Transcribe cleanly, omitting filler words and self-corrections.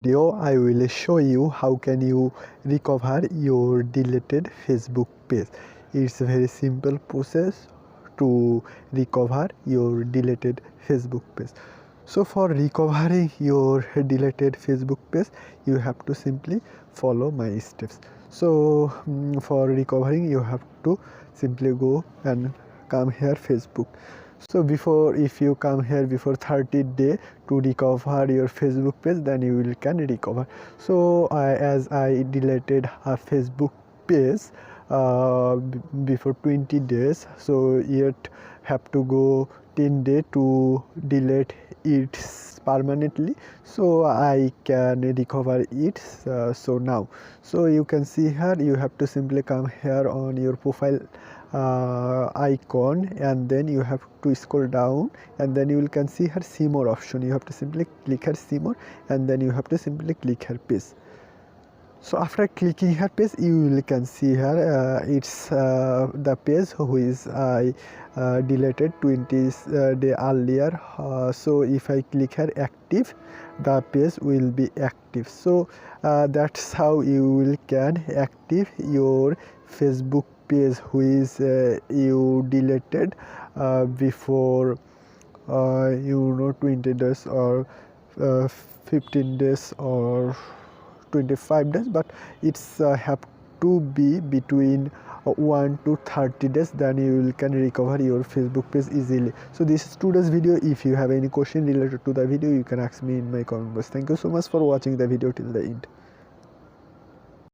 Video I will show you how can you recover your deleted Facebook page. It's a very simple process to recover your deleted Facebook page. So for recovering your deleted Facebook page, you have to simply follow my steps. So for recovering, you have to simply go and come here Facebook. So before, if you come here before 30 day to recover your Facebook page, then you will can recover. So as I deleted a Facebook page before 20 days, so yet have to go 10 day to delete it permanently, so I can recover it. So now, so you can see here, you have to simply come here on your profile icon, and then you have to scroll down, and then you can see here see more option. You have to simply click here see more, and then you have to simply click here paste. So after clicking her page, you can see here it's the page which I deleted 20 day earlier. So if I click here active, the page will be active. So that's how you will can active your Facebook page which you deleted before 20 days or 15 days or 25 days, but it's have to be between 1 to 30 days, then you will can recover your Facebook page easily. So this is today's video. If you have any question related to the video, you can ask me in my comment box. Thank you so much for watching the video till the end.